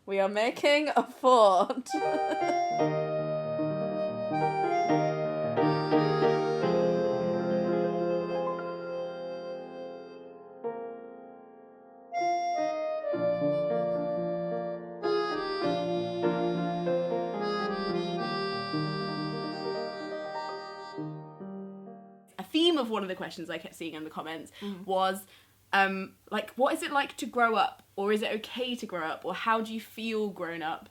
We are making a fort. A theme of one of the questions I kept seeing in the comments was, like, what is it like to grow up? Or is it okay to grow up? Or how do you feel grown up?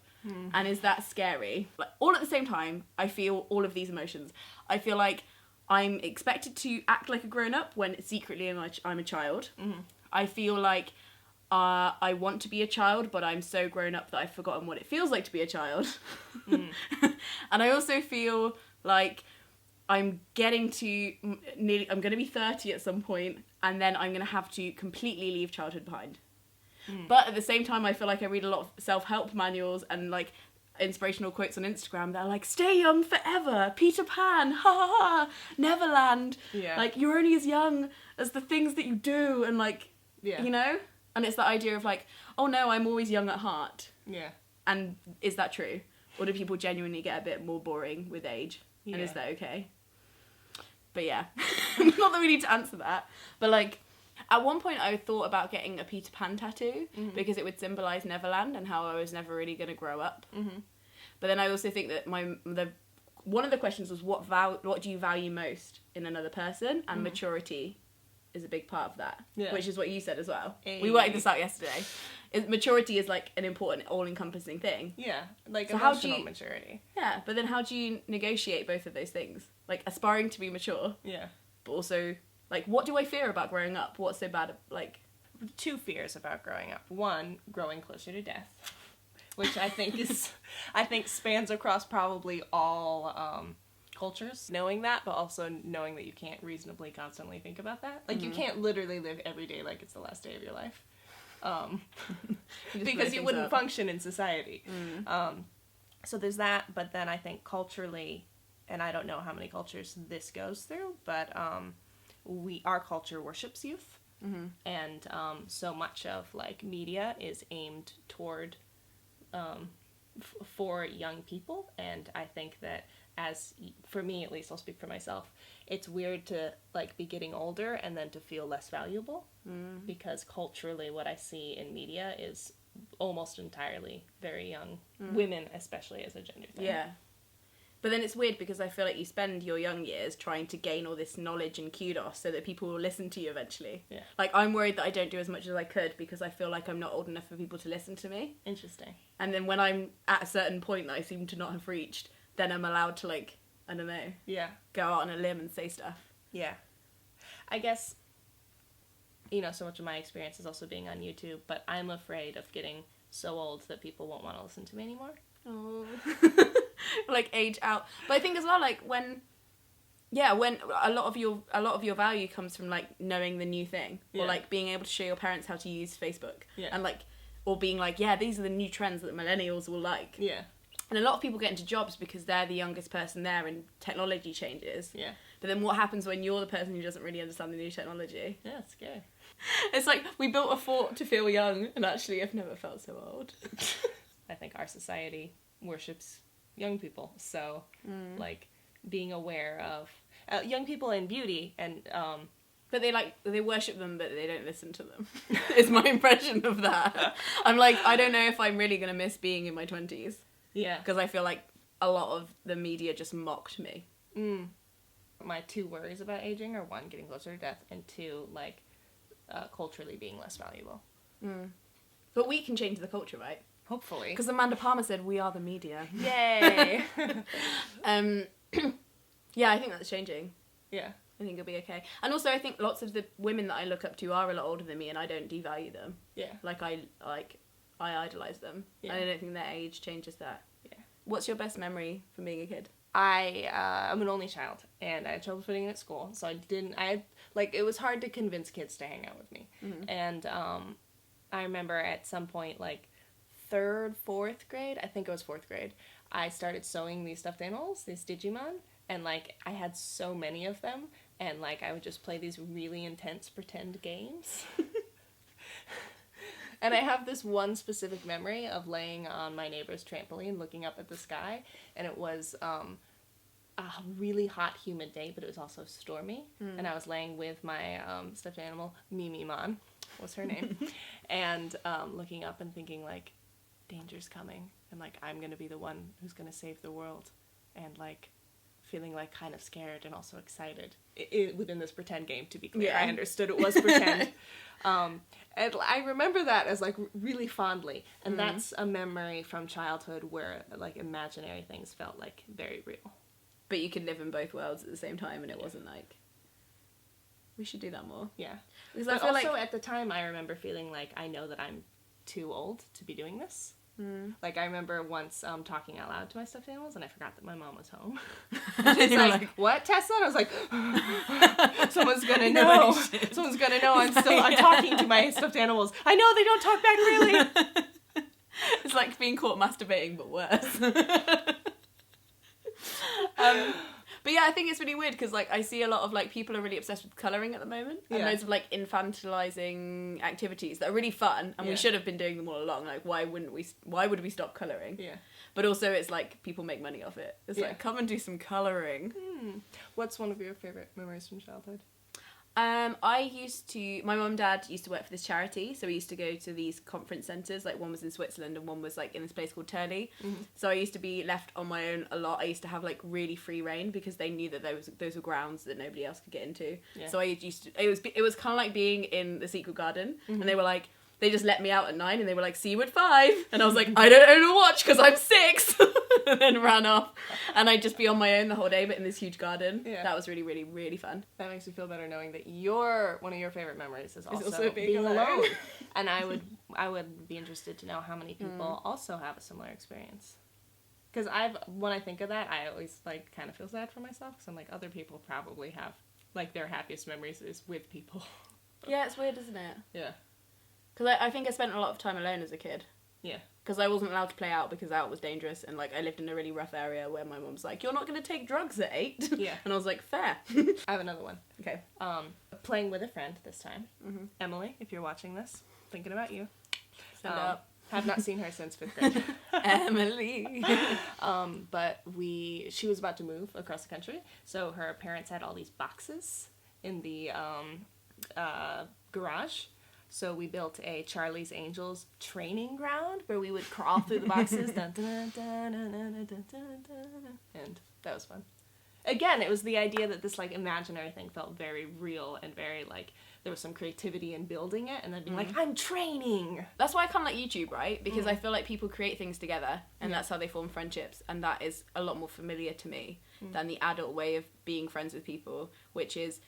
And is that scary? Like, all at the same time, I feel all of these emotions. I feel like I'm expected to act like a grown-up when secretly I'm a child. I feel like I want to be a child, but I'm so grown up that I've forgotten what it feels like to be a child. And I also feel like I'm getting to I'm going to be 30 at some point, and then I'm going to have to completely leave childhood behind. But at the same time, I feel like I read a lot of self-help manuals and like inspirational quotes on Instagram that are like, stay young forever, Peter Pan, ha ha ha, Neverland. Yeah. Like, you're only as young as the things that you do, and like, you know? And it's that idea of like, oh no, I'm always young at heart. Yeah. And is that true? Or do people genuinely get a bit more boring with age? And is that okay? But yeah, not that we need to answer that. But like, at one point I thought about getting a Peter Pan tattoo because it would symbolise Neverland and how I was never really going to grow up. But then I also think that one of the questions was what do you value most in another person? And maturity is a big part of that, which is what you said as well. We worked this out yesterday. Maturity is like an important, all-encompassing thing. Yeah, like so emotional maturity. Yeah, but then how do you negotiate both of those things? Like, aspiring to be mature. Yeah. But also, like, what do I fear about growing up? What's so bad? Like, two fears about growing up. One, growing closer to death, which I think spans across probably all cultures. Knowing that, but also knowing that you can't reasonably constantly think about that. Like, you can't literally live every day like it's the last day of your life. Because you wouldn't function in society. So there's that, but then I think culturally, and I don't know how many cultures this goes through, but our culture worships youth, and so much of like media is aimed toward for young people, and I think that for me at least, I'll speak for myself, it's weird to like be getting older and then to feel less valuable, because culturally what I see in media is almost entirely very young women, especially as a gender thing. Yeah. But then it's weird because I feel like you spend your young years trying to gain all this knowledge and kudos so that people will listen to you eventually. Yeah. Like, I'm worried that I don't do as much as I could because I feel like I'm not old enough for people to listen to me. Interesting. And then when I'm at a certain point that I seem to not have reached, then I'm allowed to, like, I don't know, go out on a limb and say stuff. Yeah. I guess, you know, so much of my experience is also being on YouTube, but I'm afraid of getting so old that people won't want to listen to me anymore. Oh. Like, age out. But I think as well, like, when a lot of your value comes from, like, knowing the new thing. Or, like, being able to show your parents how to use Facebook. Yeah. And, like, or being like, yeah, these are the new trends that millennials will like. Yeah. And a lot of people get into jobs because they're the youngest person there and technology changes. Yeah. But then what happens when you're the person who doesn't really understand the new technology? Yeah, it's scary. It's like, we built a fort to feel young, and actually I've never felt so old. I think our society worships young people, so, like, being aware of young people in beauty, and, But they worship them, but they don't listen to them. Is my impression of that. I'm like, I don't know if I'm really going to miss being in my 20s. Yeah. Because I feel like a lot of the media just mocked me. My two worries about aging are, one, getting closer to death, and two, like, culturally being less valuable. But we can change the culture, right? Hopefully. Because Amanda Palmer said, we are the media. Yay! Yeah, I think that's changing. Yeah. I think it'll be okay. And also, I think lots of the women that I look up to are a lot older than me, and I don't devalue them. Yeah. I idolise them. Yeah. And I don't think their age changes that. Yeah. What's your best memory from being a kid? I'm an only child, and I had trouble fitting in at school, so it was hard to convince kids to hang out with me. And I remember at some point, like, 3rd, 4th grade, I think it was 4th grade, I started sewing these stuffed animals, these Digimon, and, like, I had so many of them, and, like, I would just play these really intense pretend games. And I have this one specific memory of laying on my neighbor's trampoline looking up at the sky, and it was a really hot, humid day, but it was also stormy, and I was laying with my stuffed animal, Mimi Mon was her name, and looking up and thinking, like, danger's coming, and, like, I'm gonna be the one who's gonna save the world, and, like, feeling, like, kind of scared and also excited within this pretend game, to be clear. Yeah. I understood it was pretend. And I remember that as, like, really fondly, and that's a memory from childhood where, like, imaginary things felt, like, very real. But you could live in both worlds at the same time, and it wasn't like, we should do that more. Yeah. Because But I feel also like, at the time, I remember feeling like I know that I'm too old to be doing this. Like, I remember once talking out loud to my stuffed animals, and I forgot that my mom was home. She's like, what, Tessa? And I was like, someone's gonna know. Someone's gonna know I'm talking to my stuffed animals. I know they don't talk back really. it's like being caught masturbating, but worse. But yeah, I think it's really weird because, like, I see a lot of, like, people are really obsessed with colouring at the moment. And loads of, like, infantilizing activities that are really fun, and we should have been doing them all along. Like, why would we stop colouring? Yeah. But also it's like, people make money off it. It's like, come and do some colouring. What's one of your favourite memories from childhood? My mum and dad used to work for this charity, so we used to go to these conference centres, like one was in Switzerland and one was like in this place called Turley. So I used to be left on my own a lot. I used to have like really free reign because they knew that those were grounds that nobody else could get into. So it was kind of like being in the Secret Garden, and they were like, they just let me out at 9 and they were like, see you at 5. And I was like, I don't own a watch because I'm 6. And then ran off. And I'd just be on my own the whole day, but in this huge garden. Yeah. That was really, really, really fun. That makes me feel better knowing that one of your favourite memories is also being alone. And I would be interested to know how many people also have a similar experience. Because when I think of that, I always like kind of feel sad for myself. Because I'm like, other people probably have, like, their happiest memories is with people. Yeah, it's weird, isn't it? Yeah. Because I think I spent a lot of time alone as a kid. Yeah. Because I wasn't allowed to play out because out was dangerous, and, like, I lived in a really rough area where my mum's like, you're not going to take drugs at 8. Yeah. And I was like, fair. I have another one. Okay. Playing with a friend this time. Emily, if you're watching this, thinking about you. Stand up. Have not seen her since 5th grade. Emily. But she was about to move across the country, so her parents had all these boxes in the garage. So we built a Charlie's Angels training ground where we would crawl through the boxes. Dun, dun, dun, dun, dun, dun, dun, dun, and that was fun. Again, it was the idea that this, like, imaginary thing felt very real and very, like, there was some creativity in building it and then being like, I'm training. That's why I kind of like YouTube, right? Because I feel like people create things together and that's how they form friendships, and that is a lot more familiar to me than the adult way of being friends with people, which is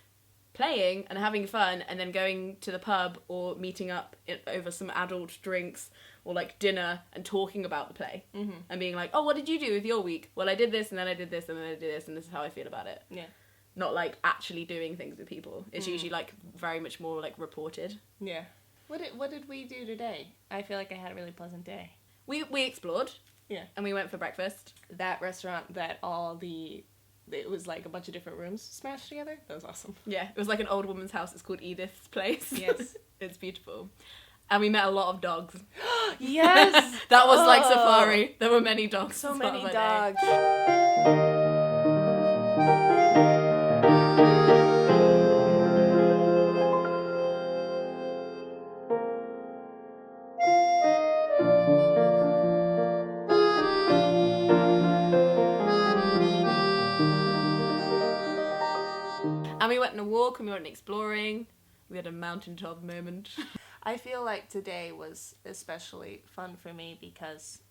playing and having fun and then going to the pub or meeting up over some adult drinks or, like, dinner and talking about the play and being like, oh, what did you do with your week? Well, I did this and then I did this and then I did this and this is how I feel about it. Yeah. Not, like, actually doing things with people. It's usually, like, very much more, like, reported. Yeah. What did we do today? I feel like I had a really pleasant day. We explored. Yeah. And we went for breakfast. That restaurant that it was like a bunch of different rooms smashed together. That was awesome. Yeah, it was like an old woman's house. It's called Edith's Place. Yes. It's beautiful. And we met a lot of dogs. Yes! That was like safari. There were many dogs. So many dogs. And we went on a walk and we went exploring. We had a mountaintop moment. I feel like today was especially fun for me because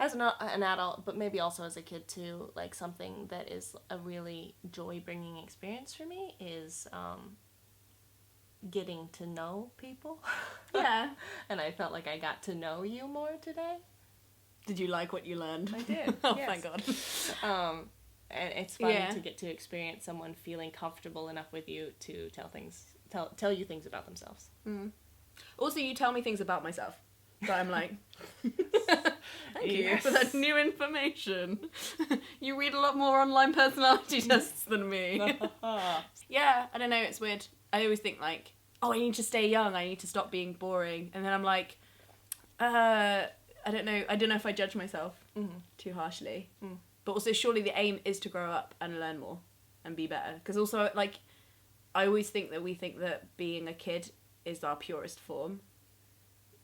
as an adult, but maybe also as a kid too, like, something that is a really joy-bringing experience for me is getting to know people. Yeah. And I felt like I got to know you more today. Did you like what you learned? I did. Oh, yes. thank God. And it's fun to get to experience someone feeling comfortable enough with you to tell you things about themselves. Also, you tell me things about myself that I'm like, thank you for that new information. You read a lot more online personality tests than me. Yeah, I don't know, it's weird. I always think, like, oh, I need to stay young, I need to stop being boring. And then I'm like, I don't know if I judge myself too harshly. But also, surely the aim is to grow up and learn more and be better. Because also, like, I always think that being a kid is our purest form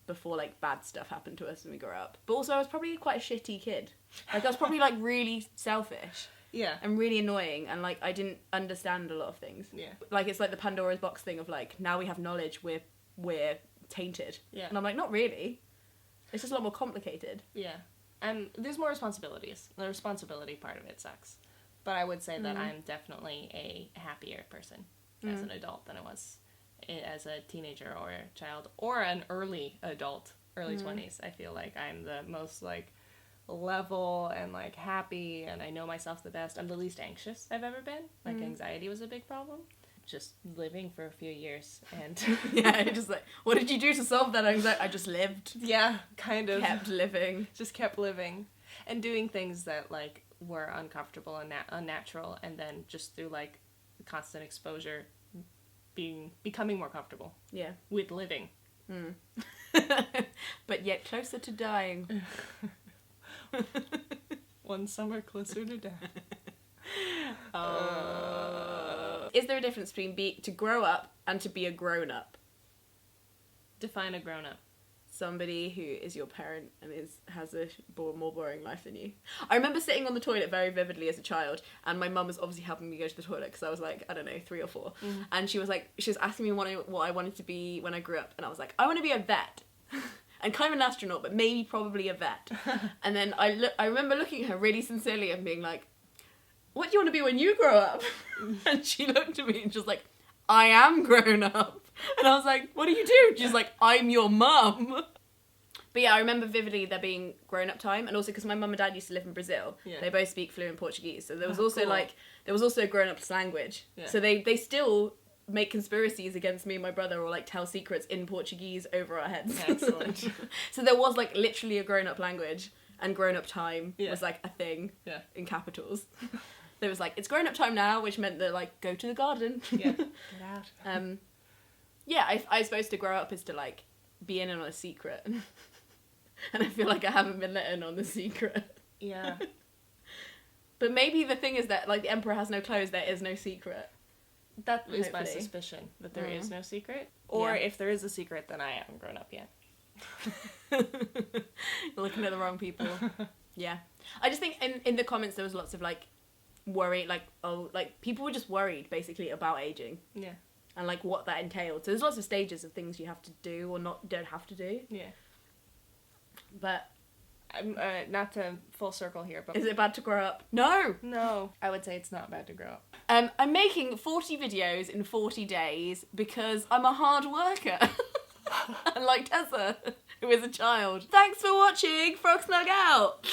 before, like, bad stuff happened to us when we grow up. But also, I was probably quite a shitty kid. Like, I was probably, like, really selfish. Yeah. And really annoying, and, like, I didn't understand a lot of things. Yeah. Like, it's like the Pandora's box thing of, like, now we have knowledge, we're tainted. Yeah. And I'm like, not really. It's just a lot more complicated. Yeah. And there's more responsibilities. The responsibility part of it sucks. But I would say that I'm definitely a happier person as an adult than I was as a teenager or a child or an early adult, early 20s. I feel like I'm the most, like, level and, like, happy, and I know myself the best. I'm the least anxious I've ever been. Like, anxiety was a big problem. Just living for a few years and yeah, just like, what did you do to solve that anxiety? I just lived. Yeah, kind of. Kept living. Just kept living. And doing things that, like, were uncomfortable and unnatural, and then just through, like, constant exposure becoming more comfortable. Yeah. With living. But yet closer to dying. One summer closer to death. Is there a difference between to grow up and to be a grown-up? Define a grown-up. Somebody who is your parent and has a more boring life than you. I remember sitting on the toilet very vividly as a child, and my mum was obviously helping me go to the toilet because I was like, I don't know, 3 or 4. And she was asking me what I wanted to be when I grew up, and I was like, I want to be a vet. And kind of an astronaut, but maybe probably a vet. And then I remember looking at her really sincerely and being like, what do you want to be when you grow up? And she looked at me and she was like, I am grown up. And I was like, what do you do? She's like, I'm your mum. But yeah, I remember vividly there being grown up time, and also because my mum and dad used to live in Brazil, they both speak fluent Portuguese. So there was also a grown up language. Yeah. So they still make conspiracies against me and my brother, or like tell secrets in Portuguese over our heads. Excellent. So there was like literally a grown up language, and grown up time was like a thing in capitals. There was like, it's grown up time now, which meant that like, go to the garden. Yeah, get out. Yeah, I suppose to grow up is to like be in on a secret. And I feel like I haven't been let in on the secret. Yeah. But maybe the thing is that like the emperor has no clothes, there is no secret. That is my suspicion, that there is no secret. Or if there is a secret, then I haven't grown up yet. You're looking at the wrong people. Yeah. I just think in the comments there was lots of like worry, like, oh, like people were just worried basically about aging. Yeah. And like what that entailed. So there's lots of stages of things you have to do or don't have to do. Yeah. But I'm not to full circle here, but is it bad to grow up? No. I would say it's not bad to grow up. I'm making 40 videos in 40 days because I'm a hard worker. Unlike Tessa, who is a child. Thanks for watching. Frog Snug out.